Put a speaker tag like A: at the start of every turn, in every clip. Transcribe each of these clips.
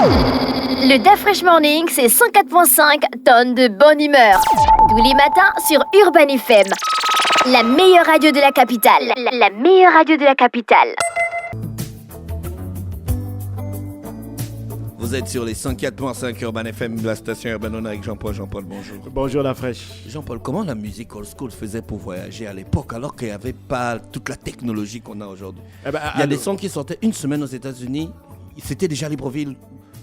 A: Le Da Fresh Morning, c'est 104.5 tonnes de bonne humeur. Tous les matins sur Urban FM. La meilleure radio de la capitale. La meilleure radio de la capitale.
B: Vous êtes sur les 104.5 Urban FM, la station Urban On avec Jean-Paul. Jean-Paul, bonjour.
C: Bonjour la fraîche.
B: Jean-Paul, comment la musique old school faisait pour voyager à l'époque alors qu'il n'y avait pas toute la technologie qu'on a aujourd'hui? Il y a des sons qui sortaient une semaine aux États-Unis, c'était déjà Libreville,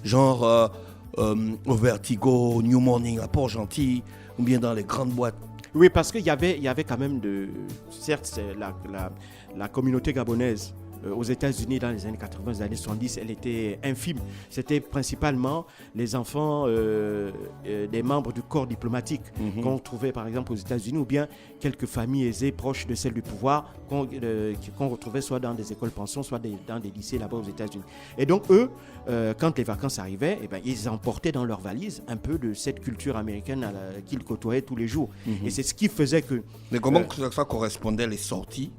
B: genre au Vertigo, New Morning, à Port-Gentil, ou bien dans les grandes boîtes.
C: Oui, parce qu'il y avait quand même certes, la communauté gabonaise aux États-Unis dans les années 80, les années 70, elle était infime. C'était principalement les enfants des membres du corps diplomatique qu'on trouvait par exemple aux États-Unis, ou bien quelques familles aisées proches de celles du pouvoir qu'on retrouvait soit dans des écoles-pensions, soit dans des lycées là-bas aux États-Unis. Et donc eux, quand les vacances arrivaient, ils emportaient dans leurs valises un peu de cette culture américaine qu'ils côtoyaient tous les jours. Et c'est ce qui faisait que...
B: Mais comment ça correspondait les sorties?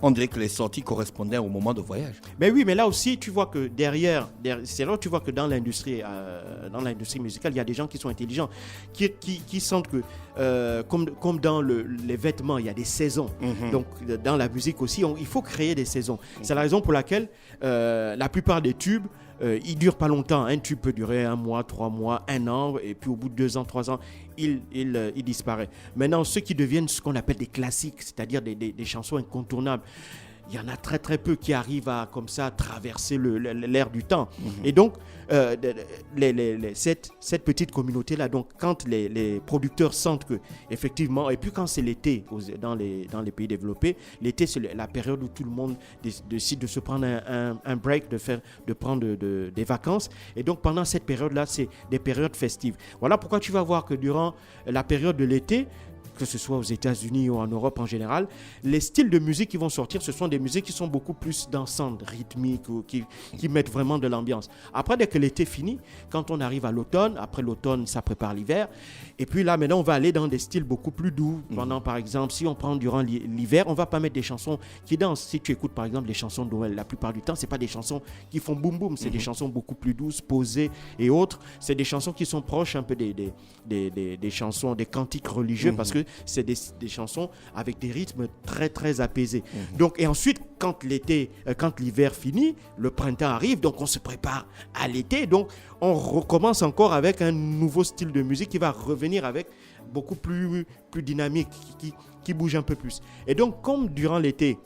B: On dirait que les sorties correspondaient au moment de voyage.
C: Mais oui, mais là aussi, tu vois que derrière c'est là où tu vois que dans l'industrie musicale, il y a des gens qui sont intelligents, qui sentent que, comme dans les vêtements, il y a des saisons. Donc, dans la musique aussi, il faut créer des saisons. C'est la raison pour laquelle la plupart des tubes, ils ne durent pas longtemps. Un tube peut durer 1 mois, 3 mois, 1 an, et puis au bout de 2 ans, 3 ans, il disparaît. Maintenant, ceux qui deviennent ce qu'on appelle des classiques, c'est-à-dire des chansons incontournables, il y en a très très peu qui arrivent à comme ça traverser l'ère du temps. Et donc, cette petite communauté-là, donc quand les producteurs sentent que, effectivement, et puis quand c'est l'été dans les pays développés, l'été c'est la période où tout le monde décide de se prendre un break, de prendre des vacances. Et donc pendant cette période-là, c'est des périodes festives. Voilà pourquoi tu vas voir que durant la période de l'été, que ce soit aux États-Unis ou en Europe en général, les styles de musique qui vont sortir, ce sont des musiques qui sont beaucoup plus dansantes, rythmiques, ou qui mettent vraiment de l'ambiance. Après, dès que l'été finit, quand on arrive à l'automne, après l'automne, ça prépare l'hiver. Et puis là, maintenant, on va aller dans des styles beaucoup plus doux. Pendant, par exemple, si on prend durant l'hiver, on ne va pas mettre des chansons qui dansent. Si tu écoutes, par exemple, les chansons de Noël, la plupart du temps, ce n'est pas des chansons qui font boum boum. C'est des chansons beaucoup plus douces, posées et autres. C'est des chansons qui sont proches un peu des chansons, des cantiques religieux, parce que c'est des chansons avec des rythmes très très apaisés. Donc, et ensuite, quand l'hiver finit, le printemps arrive, donc on se prépare à l'été, donc on recommence encore avec un nouveau style de musique qui va revenir avec beaucoup plus dynamique, qui bouge un peu plus. Et donc, comme durant l'été,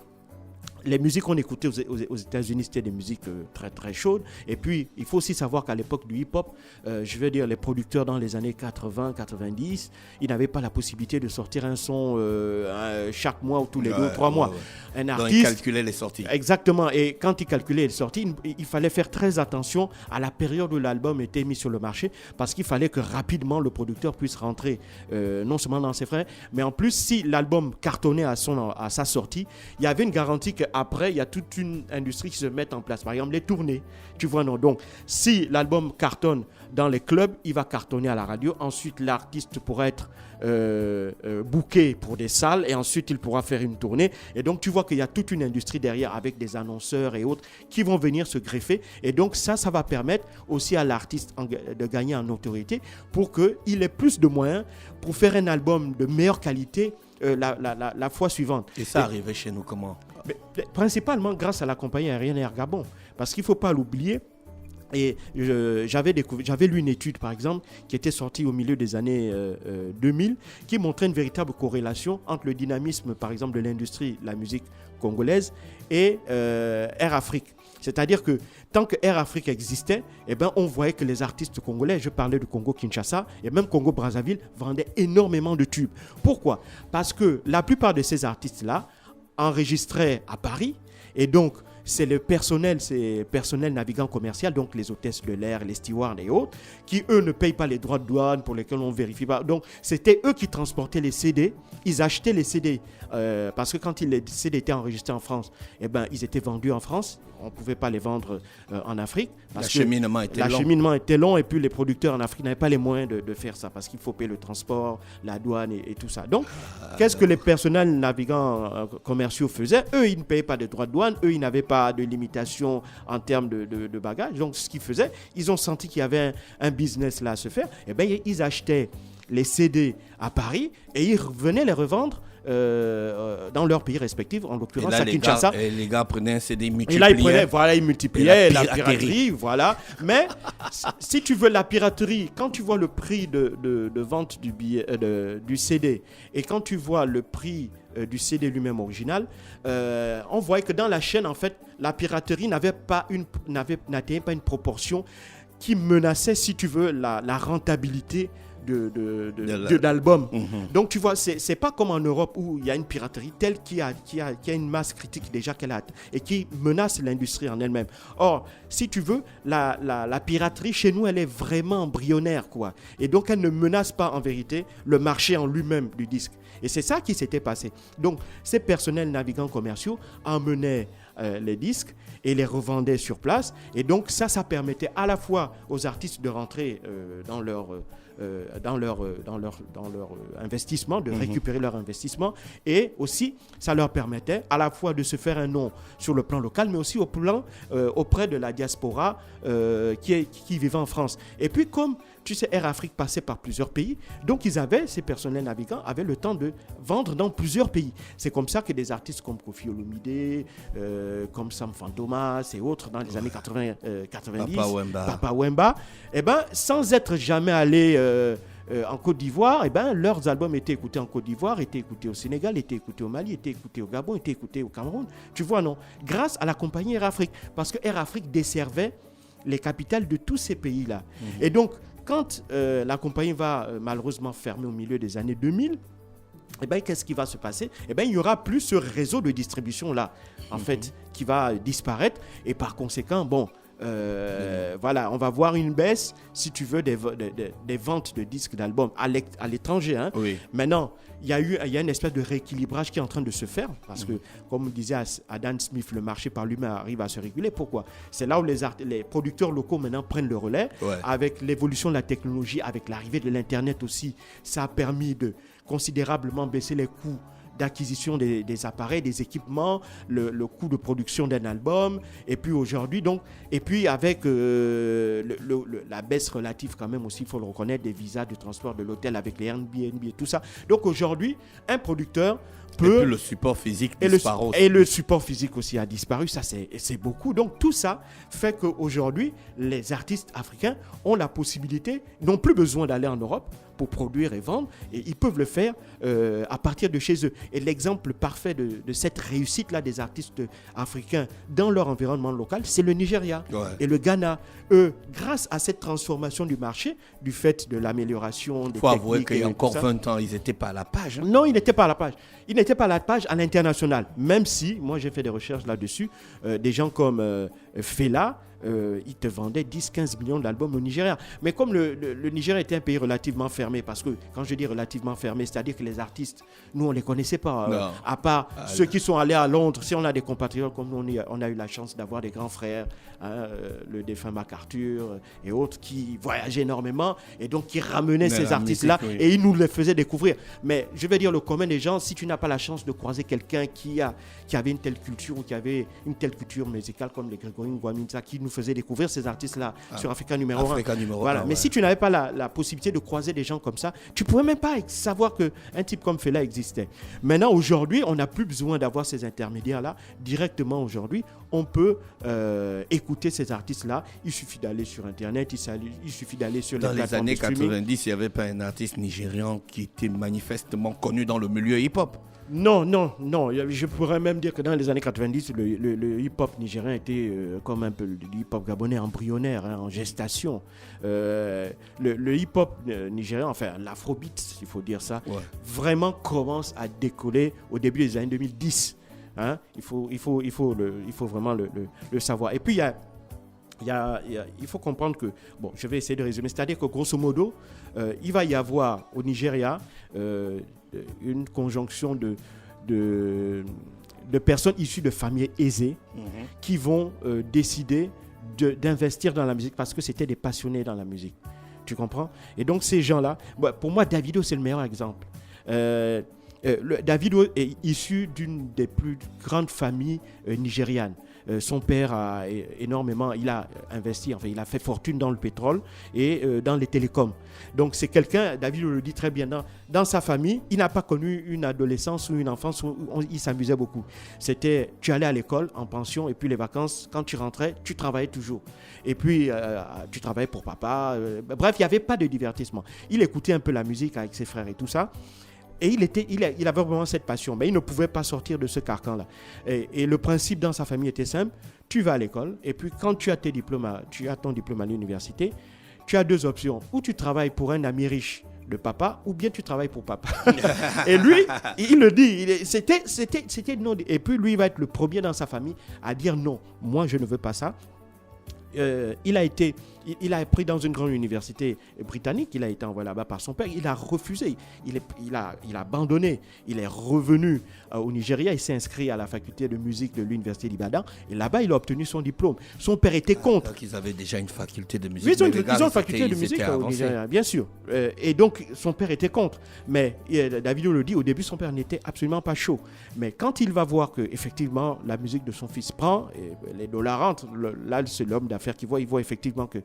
C: les musiques qu'on écoutait aux États-Unis, c'était des musiques très très chaudes. Et puis, il faut aussi savoir qu'à l'époque du hip-hop, je veux dire, les producteurs dans les années 80-90, ils n'avaient pas la possibilité de sortir un son chaque mois ou tous les 2 ou 3 mois. Un artiste,
B: donc, ils calculaient les sorties.
C: Exactement. Et quand ils calculaient les sorties, il fallait faire très attention à la période où l'album était mis sur le marché, parce qu'il fallait que rapidement le producteur puisse rentrer non seulement dans ses frais, mais en plus, si l'album cartonnait à sa sortie, il y avait une garantie que après, il y a toute une industrie qui se met en place. Par exemple, les tournées. Tu vois, non. Donc, si l'album cartonne dans les clubs, il va cartonner à la radio. Ensuite, l'artiste pourra être booké pour des salles et ensuite, il pourra faire une tournée. Et donc, tu vois qu'il y a toute une industrie derrière avec des annonceurs et autres qui vont venir se greffer. Et donc, ça va permettre aussi à l'artiste de gagner en autorité pour qu'il ait plus de moyens pour faire un album de meilleure qualité la fois suivante.
B: Et ça arrivait chez nous comment?
C: Mais, principalement grâce à la compagnie aérienne Air Gabon. Parce qu'il ne faut pas l'oublier. Et j'avais lu une étude, par exemple, qui était sortie au milieu des années 2000, qui montrait une véritable corrélation entre le dynamisme, par exemple, de l'industrie de la musique congolaise et Air Afrique. C'est-à-dire que tant que Air Afrique existait, on voyait que les artistes congolais, je parlais de Congo-Kinshasa et même Congo-Brazzaville, vendaient énormément de tubes. Pourquoi? Parce que la plupart de ces artistes-là enregistraient à Paris, et donc c'est personnel navigant commercial, donc les hôtesses de l'air, les stewards et autres, qui eux ne payent pas les droits de douane pour lesquels on ne vérifie pas. Donc c'était eux qui transportaient les CD, ils achetaient les CD, parce que quand les CD étaient enregistrés en France, ils étaient vendus en France, on ne pouvait pas les vendre en Afrique.
B: L'acheminement était long.
C: L'acheminement était long et puis les producteurs en Afrique n'avaient pas les moyens de faire ça, parce qu'il faut payer le transport, la douane et tout ça. Donc, qu'est-ce que les personnels navigants commerciaux faisaient? Eux, ils ne payaient pas de droits de douane, eux, ils n'avaient pas pas de limitation en termes de bagages. Donc, ce qu'ils faisaient, ils ont senti qu'il y avait un business là à se faire. Et bien, ils achetaient les CD à Paris et ils venaient les revendre dans leurs pays respectifs, en l'occurrence à Kinshasa.
B: Et les gars prenaient un CD,
C: multipliaient. Et là, ils multipliaient la piraterie, voilà. Mais si tu veux la piraterie, quand tu vois le prix de vente du billet, du CD, et quand tu vois le prix du CD lui-même original, on voit que dans la chaîne, en fait, la piraterie n'atteignait pas une proportion qui menaçait, si tu veux, la rentabilité de l'album. Donc tu vois, c'est pas comme en Europe où il y a une piraterie telle qui a une masse critique déjà qu'elle a et qui menace l'industrie en elle-même. Or, si tu veux, la piraterie chez nous, elle est vraiment embryonnaire, quoi. Et donc elle ne menace pas en vérité le marché en lui-même du disque. Et c'est ça qui s'était passé. Donc ces personnels navigants commerciaux emmenaient les disques et les revendaient sur place. Et donc ça permettait à la fois aux artistes de rentrer dans leur investissement, de récupérer leur investissement, et aussi ça leur permettait à la fois de se faire un nom sur le plan local, mais aussi au plan auprès de la diaspora qui vivait en France. Et puis comme tu sais, Air Afrique passait par plusieurs pays, donc ces personnels navigants avaient le temps de vendre dans plusieurs pays. C'est comme ça que des artistes comme Koffi Olomide, comme Sam Fantomas et autres dans les années 90, Papa Wemba, sans être jamais allés en Côte d'Ivoire, leurs albums étaient écoutés en Côte d'Ivoire, étaient écoutés au Sénégal, étaient écoutés au Mali, étaient écoutés au Gabon, étaient écoutés au Cameroun. Tu vois, non? Grâce à la compagnie Air Afrique, parce que Air Afrique desservait les capitales de tous ces pays-là. Et donc, quand la compagnie va malheureusement fermer au milieu des années 2000, qu'est-ce qui va se passer? Il n'y aura plus ce réseau de distribution-là, en fait, qui va disparaître. Et par conséquent, voilà, on va voir une baisse, si tu veux, des ventes de disques, d'albums à l'étranger. Hein. Oui. Maintenant, il y a une espèce de rééquilibrage qui est en train de se faire, parce que, comme disait Adam Smith, le marché par lui-même arrive à se réguler. Pourquoi? C'est là où les producteurs locaux maintenant prennent le relais, avec l'évolution de la technologie, avec l'arrivée de l'Internet aussi. Ça a permis de considérablement baisser les coûts d'acquisition des appareils, des équipements, le coût de production d'un album, et puis aujourd'hui, et puis avec la baisse relative quand même aussi, il faut le reconnaître, des visas de transport de l'hôtel avec les Airbnb et tout ça. Donc aujourd'hui, un producteur peut...
B: Et puis le support physique disparaît aussi.
C: Et le support physique aussi a disparu, ça c'est beaucoup. Donc tout ça fait qu'aujourd'hui, les artistes africains ont la possibilité, n'ont plus besoin d'aller en Europe pour produire et vendre, et ils peuvent le faire à partir de chez eux. Et l'exemple parfait de cette réussite-là des artistes africains dans leur environnement local, c'est le Nigeria et le Ghana. Eux, grâce à cette transformation du marché, du fait de l'amélioration des techniques... Il faut avouer
B: qu'il y a encore 20 ans, ils n'étaient pas à la page.
C: Non, ils n'étaient pas à la page. Ils n'étaient pas à la page à l'international. Même si, moi j'ai fait des recherches là-dessus, des gens comme Fela, ils te vendaient 10-15 millions d'albums au Nigeria. Mais comme le Nigeria était un pays relativement fermé, parce que quand je dis relativement fermé, c'est-à-dire que les artistes, nous on ne les connaissait pas, à part ceux qui sont allés à Londres. Si on a des compatriotes comme nous, on a eu la chance d'avoir des grands frères, le défunt MacArthur et autres, qui voyageaient énormément et donc qui ramenaient ces artistes-là et ils nous les faisaient découvrir. Mais je vais dire, le commun des gens, si tu n'as pas la chance de croiser quelqu'un qui avait une telle culture ou qui avait une telle culture musicale comme les Grégory Ngouamintza, qui nous faisait découvrir ces artistes-là sur Africa numéro 1. Voilà. Mais si tu n'avais pas la possibilité de croiser des gens comme ça, tu ne pouvais même pas savoir qu'un type comme Fela existait. Maintenant, aujourd'hui, on n'a plus besoin d'avoir ces intermédiaires-là. Directement aujourd'hui, on peut écouter ces artistes-là. Il suffit d'aller sur Internet, il suffit d'aller sur les plateformes de streaming.
B: Dans les années 90, il n'y avait pas un artiste nigérian qui était manifestement connu dans le milieu hip-hop.
C: Non. Je pourrais même dire que dans les années 90, le hip-hop nigérien était comme un peu le hip-hop gabonais embryonnaire, en gestation. Le hip-hop nigérien, enfin l'afrobeat, il faut dire ça, vraiment commence à décoller au début des années 2010. Hein? Il faut vraiment le savoir. Et puis il faut comprendre que, bon, je vais essayer de résumer, c'est-à-dire que grosso modo, il va y avoir au Nigeria une conjonction de personnes issues de familles aisées qui vont décider d'investir dans la musique parce que c'était des passionnés dans la musique. Tu comprends? Et donc ces gens-là, pour moi, Davido, c'est le meilleur exemple. Davido est issu d'une des plus grandes familles nigérianes. son père a énormément, il a investi, enfin il a fait fortune dans le pétrole et dans les télécoms. Donc c'est quelqu'un, David le dit très bien, dans sa famille, il n'a pas connu une adolescence ou une enfance où il s'amusait beaucoup. C'était, tu allais à l'école en pension et puis les vacances, quand tu rentrais, tu travaillais toujours. Et puis tu travaillais pour papa. Bref, il n'y avait pas de divertissement. Il écoutait un peu la musique avec ses frères et tout ça. Et il avait vraiment cette passion, mais il ne pouvait pas sortir de ce carcan-là. Et le principe dans sa famille était simple, tu vas à l'école, et puis quand tu as ton diplôme à l'université, tu as deux options. Ou tu travailles pour un ami riche de papa, ou bien tu travailles pour papa. Et lui, il le dit, c'était non. Et puis lui, il va être le premier dans sa famille à dire non, moi je ne veux pas ça. Il a appris dans une grande université britannique, il a été envoyé là-bas par son père, il a refusé, il a abandonné, il est revenu au Nigeria, il s'est inscrit à la faculté de musique de l'université d'Ibadan et là-bas il a obtenu son diplôme. Son père était contre.
B: Donc ils avaient déjà une faculté de musique.
C: Oui, ils ont une faculté de musique au Nigeria, bien sûr. Et donc son père était contre. Mais David le dit, au début son père n'était absolument pas chaud. Mais quand il va voir que effectivement la musique de son fils prend, et les dollars rentrent, là c'est l'homme d'affaires qui voit, il voit effectivement que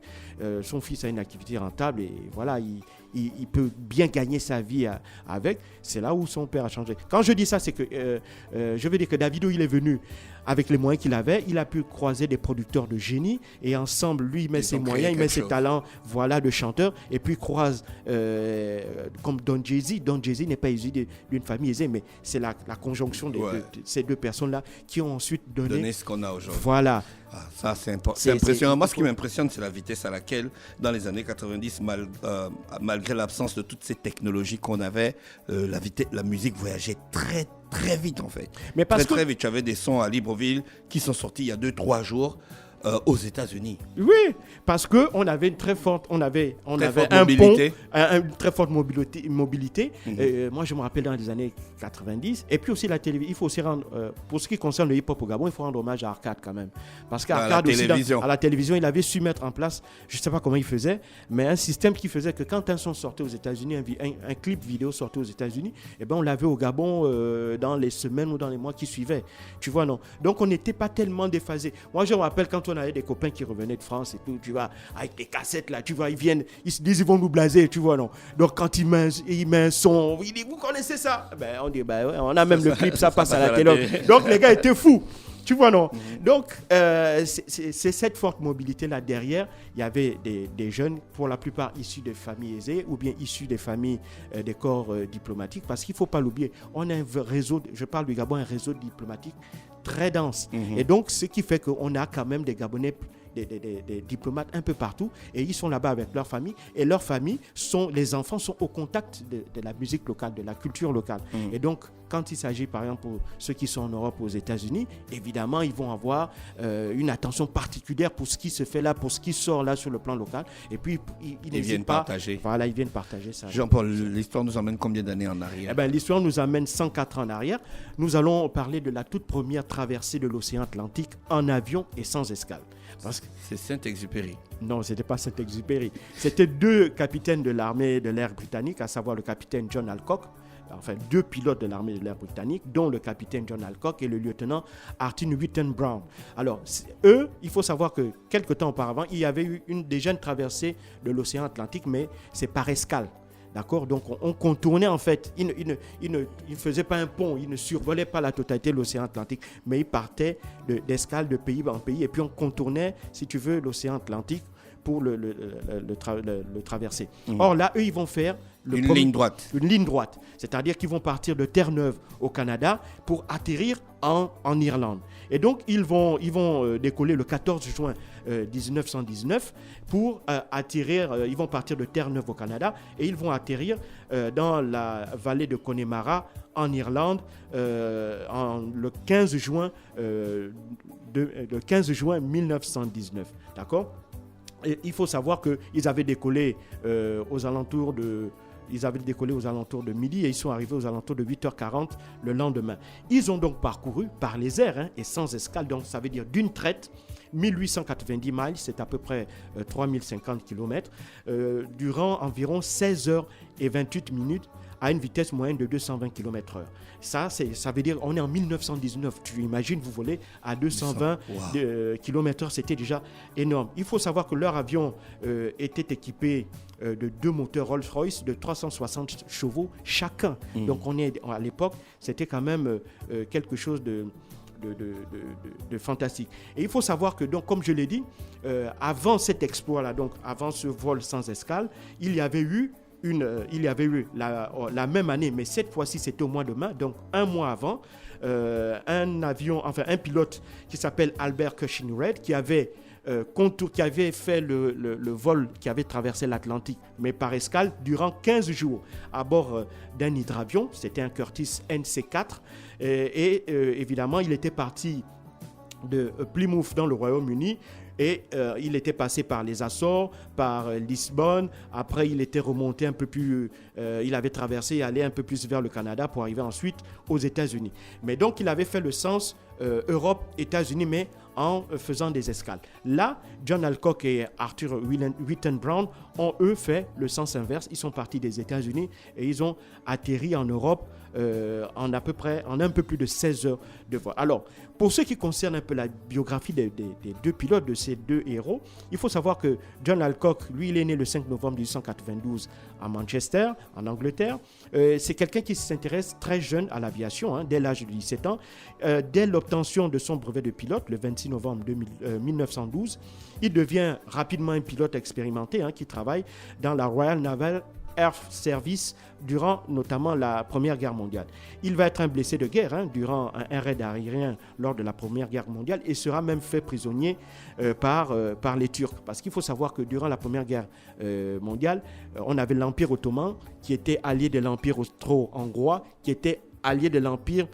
C: son fils a une activité rentable et voilà, il peut bien gagner sa vie avec. C'est là où son père a changé. Quand je dis ça, c'est que je veux dire que Davido, il est venu avec les moyens qu'il avait. Il a pu croiser des producteurs de génie et ensemble, lui, il met ses moyens, il met ses talents de chanteur et puis il croise comme Don Jay-Z. Don Jay-Z n'est pas issu d'une famille aisée, mais c'est la conjonction de ces deux personnes-là qui ont ensuite donné
B: ce qu'on a aujourd'hui.
C: Voilà.
B: Ah, ça, c'est impressionnant. Moi, ce qui m'impressionne, c'est la vitesse à laquelle, dans les années 90, malgré l'absence de toutes ces technologies qu'on avait, la musique voyageait très, très vite, en fait. Mais très vite. Tu avais des sons à Libreville qui sont sortis il y a 2-3 jours. Aux États-Unis.
C: Oui, parce qu'on avait une très forte, on avait
B: mobilité.
C: Une très forte mobilité. Moi, je me rappelle dans les années 90. Et puis aussi la télévision. Il faut aussi rendre, pour ce qui concerne le hip-hop au Gabon, il faut rendre hommage à Arcade quand même. Parce qu'Arcade aussi, à la télévision, il avait su mettre en place, je ne sais pas comment il faisait, mais un système qui faisait que quand un son sortait aux États-Unis, un clip vidéo sortait aux États-Unis, eh ben on l'avait au Gabon dans les semaines ou dans les mois qui suivaient. Tu vois, non? Donc on n'était pas tellement déphasé. Moi, je me rappelle quand on avait des copains qui revenaient de France et tout, tu vois, avec des cassettes là, tu vois, ils viennent, ils se disent ils vont nous blaser, tu vois, non. Donc quand il met un son, il dit vous connaissez ça? Ben on dit ben ouais, on a même le clip, ça passe à la télé. Donc les gars étaient fous. Tu vois, non? Donc, c'est cette forte mobilité-là derrière. Il y avait des jeunes, pour la plupart issus de familles aisées ou bien issus des familles, des corps diplomatiques. Parce qu'il ne faut pas l'oublier, on a un réseau, je parle du Gabon, un réseau diplomatique très dense. Et donc, ce qui fait qu'on a quand même des Gabonais, des diplomates un peu partout, et ils sont là-bas avec leur famille, et leur famille, les enfants sont au contact de la musique locale, de la culture locale. Et donc, quand il s'agit, par exemple, pour ceux qui sont en Europe, aux États-Unis, évidemment, ils vont avoir une attention particulière pour ce qui se fait là, pour ce qui sort là sur le plan local, et puis ils viennent partager. Voilà, ils viennent partager ça.
B: Jean-Paul, l'histoire nous emmène combien d'années en arrière?
C: Eh ben, l'histoire nous amène 104 ans en arrière. Nous allons parler de la toute première traversée de l'océan Atlantique en avion et sans escale.
B: C'est Saint-Exupéry.
C: Non, ce n'était pas Saint-Exupéry. C'était deux capitaines de l'armée de l'air britannique, à savoir le capitaine John Alcock, enfin deux pilotes de l'armée de l'air britannique, dont le capitaine John Alcock et le lieutenant Arthur Whitten Brown. Alors, eux, il faut savoir que quelques temps auparavant, il y avait eu déjà une traversée de l'océan Atlantique, mais c'est par escale. D'accord? Donc, on contournait en fait. Il ne faisait pas un pont, il ne survolait pas la totalité de l'océan Atlantique, mais il partait d'escale de pays en pays et puis on contournait, si tu veux, l'océan Atlantique pour le traverser. Or là, eux, ils vont faire
B: une ligne droite.
C: Une ligne droite. C'est-à-dire qu'ils vont partir de Terre-Neuve au Canada pour atterrir en Irlande. Et donc, ils vont décoller le 14 juin 1919 pour atterrir. Ils vont partir de Terre-Neuve au Canada et ils vont atterrir dans la vallée de Connemara en Irlande le 15 juin 1919. D'accord? Et il faut savoir qu'ils avaient décollé aux alentours de midi et ils sont arrivés aux alentours de 8h40 le lendemain. Ils ont donc parcouru par les airs et sans escale, donc ça veut dire d'une traite 1890 miles, c'est à peu près 3050 km, durant environ 16 heures et 28 minutes à une vitesse moyenne de 220 km/h. Ça veut dire on est en 1919. Tu imagines, vous volez à 220 km/h, c'était déjà énorme. Il faut savoir que leur avion était équipé de 2 moteurs Rolls-Royce de 360 chevaux chacun. Donc à l'époque, c'était quand même quelque chose de fantastique. Et il faut savoir que, donc, comme je l'ai dit, avant cet exploit-là, donc avant ce vol sans escale, il y avait eu la même année, mais cette fois-ci c'était au mois de mai, donc un mois avant, un pilote qui s'appelle Albert Cushing-Reid qui avait fait le vol, qui avait traversé l'Atlantique, mais par escale, durant 15 jours, à bord d'un hydravion. C'était un Curtiss NC4. Évidemment, il était parti de Plymouth dans le Royaume-Uni. Et il était passé par les Açores, par Lisbonne. Après, il était remonté un peu plus... il avait traversé et allé un peu plus vers le Canada pour arriver ensuite aux États-Unis. Mais donc, il avait fait le sens Europe-États-Unis, mais en faisant des escales. Là, John Alcock et Arthur Wheaton Brown ont, eux, fait le sens inverse. Ils sont partis des États-Unis et ils ont atterri en Europe en un peu plus de 16 heures de vol. Alors, pour ce qui concerne un peu la biographie des deux pilotes, de ces deux héros, il faut savoir que John Alcock, lui, il est né le 5 novembre 1892 à Manchester, en Angleterre. C'est quelqu'un qui s'intéresse très jeune à l'aviation, dès l'âge de 17 ans. Dès l'obtention de son brevet de pilote, le 26 novembre 1912, il devient rapidement un pilote expérimenté qui travaille dans la Royal Naval Air Service durant notamment la Première Guerre mondiale. Il va être un blessé de guerre durant un raid aérien lors de la Première Guerre mondiale et sera même fait prisonnier par les Turcs. Parce qu'il faut savoir que durant la Première Guerre mondiale, on avait l'Empire ottoman qui était allié de l'Empire austro-hongrois, qui était allié de l'Empire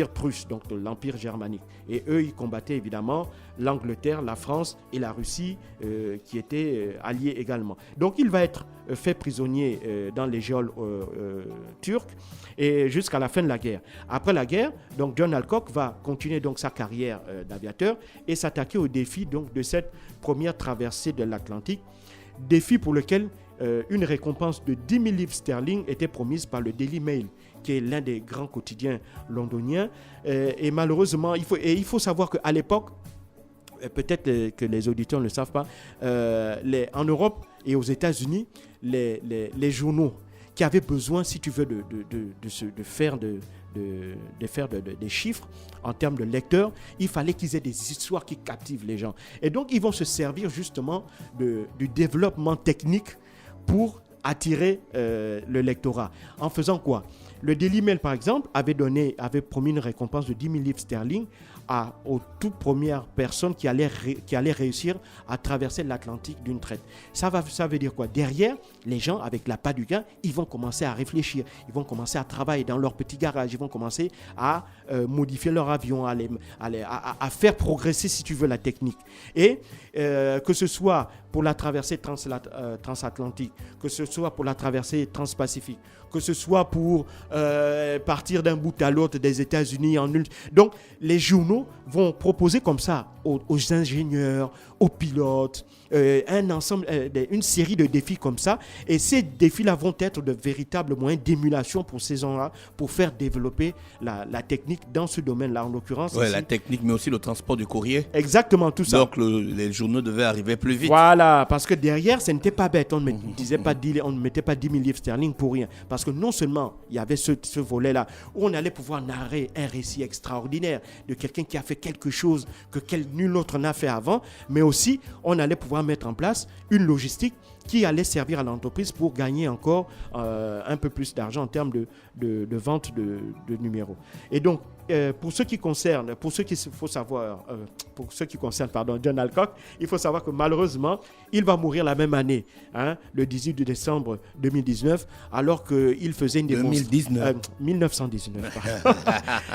C: prusse, donc de l'Empire germanique. Et eux, ils combattaient évidemment l'Angleterre, la France et la Russie qui étaient alliés également. Donc il va être fait prisonnier dans les geôles turques et jusqu'à la fin de la guerre. Après la guerre, donc John Alcock va continuer donc sa carrière d'aviateur et s'attaquer au défi donc de cette première traversée de l'Atlantique, défi pour lequel une récompense de 10 000 livres sterling était promise par le Daily Mail, qui est l'un des grands quotidiens londoniens. Et malheureusement, il faut savoir qu'à l'époque, peut-être que les auditeurs ne le savent pas, en Europe et aux États-Unis, les journaux qui avaient besoin, si tu veux, de faire des chiffres en termes de lecteurs, il fallait qu'ils aient des histoires qui captivent les gens. Et donc, ils vont se servir justement du développement technique pour attirer le lectorat. En faisant quoi? Le Daily Mail, par exemple, avait promis une récompense de 10 000 livres sterling aux toutes premières personnes qui allaient réussir à traverser l'Atlantique d'une traite. Ça veut dire quoi? Derrière, les gens, avec l'appât du gain, ils vont commencer à réfléchir, ils vont commencer à travailler dans leur petit garage, ils vont commencer à modifier leur avion, à faire progresser, si tu veux, la technique. Et que ce soit pour la traversée transatlantique, que ce soit pour la traversée transpacifique, que ce soit pour partir d'un bout à l'autre des États-Unis en une... Donc, les journaux vont proposer comme ça aux ingénieurs, aux pilotes, une série de défis comme ça. Et ces défis-là vont être de véritables moyens d'émulation pour ces gens-là, pour faire développer la technique dans ce domaine-là, en l'occurrence.
B: Oui, la technique, mais aussi le transport du courrier.
C: Exactement, tout ça.
B: Donc, les journaux devaient arriver plus vite.
C: Voilà, parce que derrière, ce n'était pas bête. On ne mettait pas 10 000 livres sterling pour rien. Parce que non seulement il y avait ce volet-là, où on allait pouvoir narrer un récit extraordinaire de quelqu'un qui a fait quelque chose que nul autre n'a fait avant, mais aussi on allait pouvoir mettre en place une logistique qui allait servir à l'entreprise pour gagner encore un peu plus d'argent en termes de vente de numéros. Et donc, pour ce qui concerne John Alcock, il faut savoir que malheureusement, il va mourir la même année, le 18 décembre 2019, alors qu'il faisait une démonstration. 1919.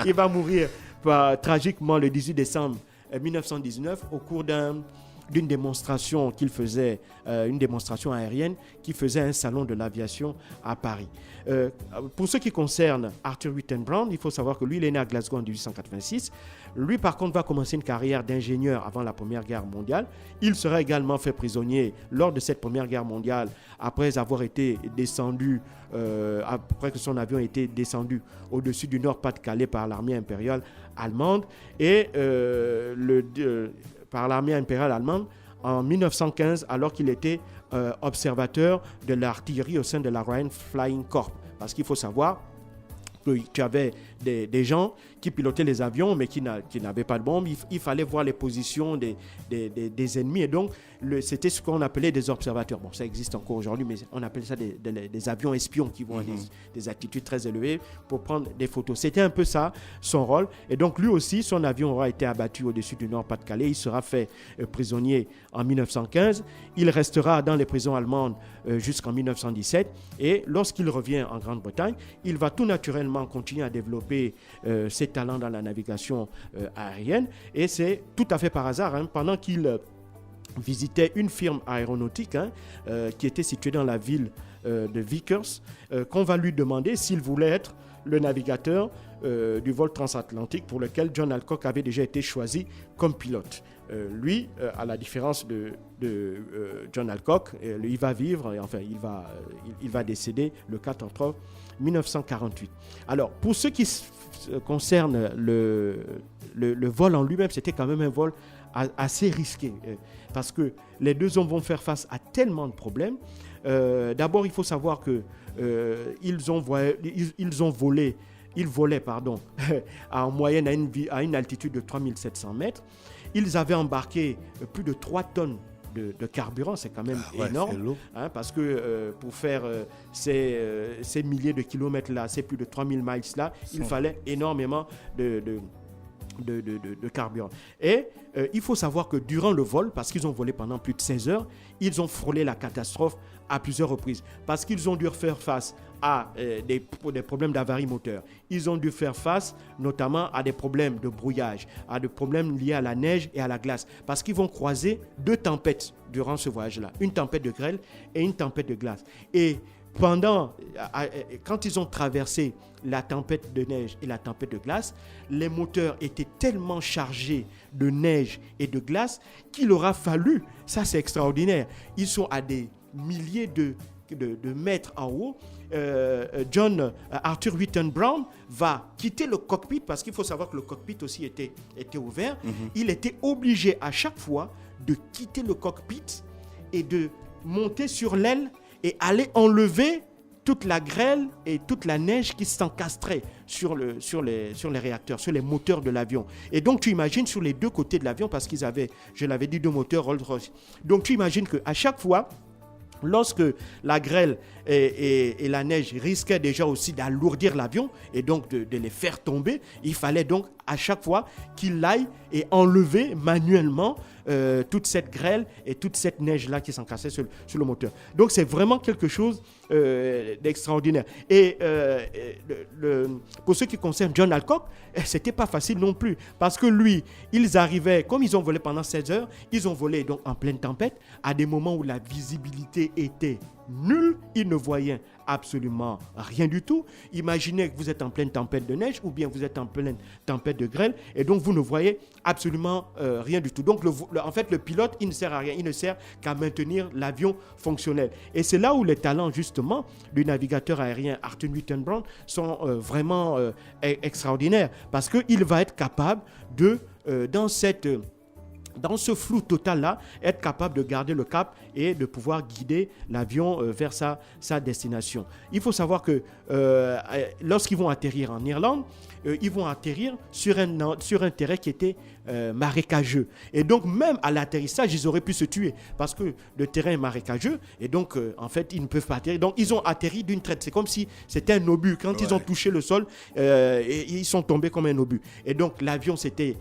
C: Il va mourir tragiquement le 18 décembre 1919 au cours d'un d'une démonstration qu'il faisait, une démonstration aérienne qui faisait un salon de l'aviation à Paris. Pour ce qui concerne Arthur Witten Brown, il faut savoir que lui, il est né à Glasgow en 1886. Lui, par contre, va commencer une carrière d'ingénieur avant la Première Guerre mondiale. Il sera également fait prisonnier lors de cette Première Guerre mondiale après avoir été descendu, après que son avion ait été descendu au-dessus du Nord-Pas-de-Calais par l'armée impériale allemande. Et par l'armée impériale allemande en 1915, alors qu'il était observateur de l'artillerie au sein de la Royal Flying Corps. Parce qu'il faut savoir que tu avais des gens qui pilotaient les avions, mais qui n'avaient pas de bombes. Il fallait voir les positions des ennemis. Et donc, c'était ce qu'on appelait des observateurs. Bon, ça existe encore aujourd'hui, mais on appelle ça des avions espions qui vont à des altitudes très élevées pour prendre des photos. C'était un peu ça, son rôle. Et donc, lui aussi, son avion aura été abattu au-dessus du Nord-Pas-de-Calais. Il sera fait prisonnier en 1915. Il restera dans les prisons allemandes jusqu'en 1917. Et lorsqu'il revient en Grande-Bretagne, il va tout naturellement continuer à développer ses talents dans la navigation aérienne. Et c'est tout à fait par hasard, pendant qu'il visitait une firme aéronautique qui était située dans la ville de Vickers, qu'on va lui demander s'il voulait être le navigateur du vol transatlantique pour lequel John Alcock avait déjà été choisi comme pilote. Lui, à la différence de John Alcock, il va vivre, enfin il va décéder le 4 octobre 1948. Alors, pour ce qui concerne le vol en lui-même, c'était quand même un vol assez risqué, parce que les deux hommes vont faire face à tellement de problèmes. D'abord, il faut savoir que ils volaient en moyenne à une altitude de 3700 mètres. Ils avaient embarqué plus de 3 tonnes de carburant, c'est quand même énorme, parce que pour faire ces milliers de kilomètres là, ces plus de 3000 miles là, il fallait énormément de carburant. Et il faut savoir que durant le vol, parce qu'ils ont volé pendant plus de 16 heures, ils ont frôlé la catastrophe à plusieurs reprises, parce qu'ils ont dû faire face à des problèmes d'avarie moteur. Ils ont dû faire face notamment à des problèmes de brouillage, à des problèmes liés à la neige et à la glace, parce qu'ils vont croiser 2 tempêtes durant ce voyage-là, une tempête de grêle et une tempête de glace. Et quand ils ont traversé la tempête de neige et la tempête de glace, les moteurs étaient tellement chargés de neige et de glace qu'il aura fallu, ça c'est extraordinaire, ils sont à des milliers de mètres en haut. Arthur Witten Brown va quitter le cockpit, parce qu'il faut savoir que le cockpit aussi était ouvert. Il était obligé à chaque fois de quitter le cockpit et de monter sur l'aile et aller enlever toute la grêle et toute la neige qui s'encastrait sur les réacteurs, sur les moteurs de l'avion. Et donc, tu imagines sur les 2 côtés de l'avion, parce qu'ils avaient, je l'avais dit, 2 moteurs Rolls-Royce. Donc, tu imagines qu'à chaque fois, lorsque la grêle et la neige risquaient déjà aussi d'alourdir l'avion et donc de les faire tomber, il fallait donc à chaque fois qu'il aille et enlever manuellement toute cette grêle et toute cette neige-là qui s'encassait sur le moteur. Donc c'est vraiment quelque chose d'extraordinaire. Et pour ce qui concerne John Alcock, c'était pas facile non plus, parce que lui, ils arrivaient, comme ils ont volé pendant 16 heures, ils ont volé donc en pleine tempête, à des moments où la visibilité était nulle, ils ne voyaient absolument rien du tout. Imaginez que vous êtes en pleine tempête de neige ou bien vous êtes en pleine tempête de grêle et donc vous ne voyez absolument rien du tout. Donc en fait le pilote, il ne sert à rien, il ne sert qu'à maintenir l'avion fonctionnel. Et c'est là où les talents justement du navigateur aérien Arthur Witten Brown sont vraiment extraordinaires, parce qu'il va être capable de, dans ce flou total-là, être capable de garder le cap et de pouvoir guider l'avion vers sa destination. Il faut savoir que lorsqu'ils vont atterrir en Irlande, ils vont atterrir sur un terrain qui était marécageux. Et donc, même à l'atterrissage, ils auraient pu se tuer parce que le terrain est marécageux et donc, en fait, ils ne peuvent pas atterrir. Donc, ils ont atterri d'une traite. C'est comme si c'était un obus. Quand ils ont touché le sol, et ils sont tombés comme un obus. Et donc, l'avion s'était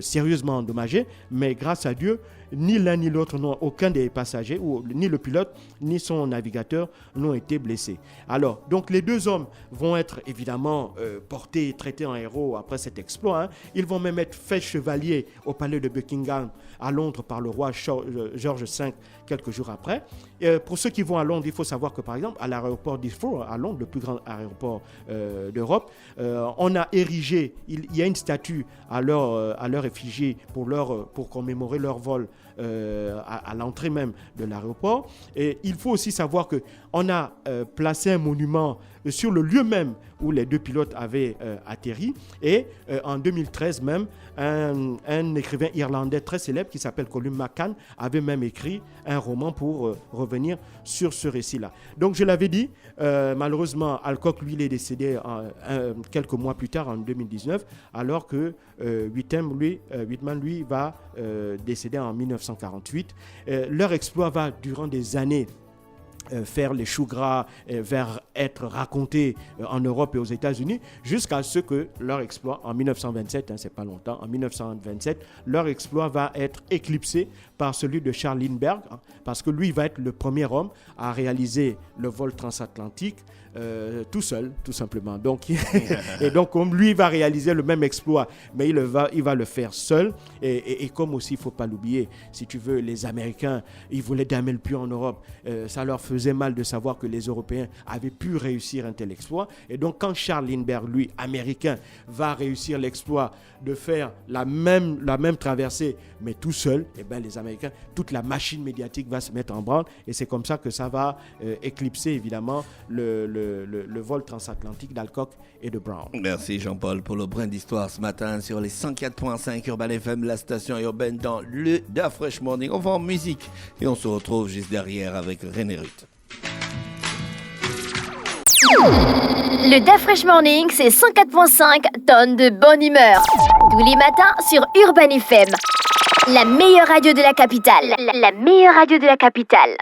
C: sérieusement endommagé, mais grâce à Dieu, ni l'un ni l'autre, aucun des passagers, ni le pilote, ni son navigateur n'ont été blessés. Alors, donc les 2 hommes vont être évidemment portés et traités en héros après cet exploit. Hein. Ils vont même être faits chevaliers au palais de Buckingham à Londres par le roi George V quelques jours après. Pour ceux qui vont à Londres, il faut savoir que par exemple, à l'aéroport d'Heathrow, à Londres, le plus grand aéroport d'Europe, on a érigé, il y a une statue à leur effigie pour commémorer leur vol à l'entrée même de l'aéroport. Et il faut aussi savoir qu'on a placé un monument sur le lieu même où les 2 pilotes avaient atterri. Et en 2013 même, un écrivain irlandais très célèbre qui s'appelle Colum McCann avait même écrit un roman pour revenir sur ce récit-là. Donc je l'avais dit, malheureusement, Alcock, lui, il est décédé quelques mois plus tard, en 2019, alors que Whitman, lui, va décéder en 1948. Leur exploit va, durant des années, faire les choux gras vers être racontés en Europe et aux États-Unis, jusqu'à ce que leur exploit en 1927, c'est pas longtemps, en 1927, leur exploit va être éclipsé par celui de Charles Lindbergh, parce que lui va être le premier homme à réaliser le vol transatlantique tout seul, tout simplement. Donc, et donc, comme lui va réaliser le même exploit, mais il va le faire seul. Et comme aussi, il ne faut pas l'oublier, si tu veux, les Américains, ils voulaient damer le pied en Europe. Ça leur faisait mal de savoir que les Européens avaient pu réussir un tel exploit. Et donc, quand Charles Lindbergh, lui, américain, va réussir l'exploit de faire la même traversée, mais tout seul, eh bien, les Américains, toute la machine médiatique va se mettre en branle. Et c'est comme ça que ça va éclipser, évidemment, le vol transatlantique d'Alcock et de Brown.
B: Merci Jean-Paul pour le brin d'histoire ce matin sur les 104.5 Urban FM, la station urbaine dans le Da Fresh Morning. On va en musique et on se retrouve juste derrière avec René Ruth.
A: Le Da Fresh Morning, c'est 104.5 tonnes de bonne humeur. Tous les matins sur Urban FM. La meilleure radio de la capitale. La meilleure radio de la capitale.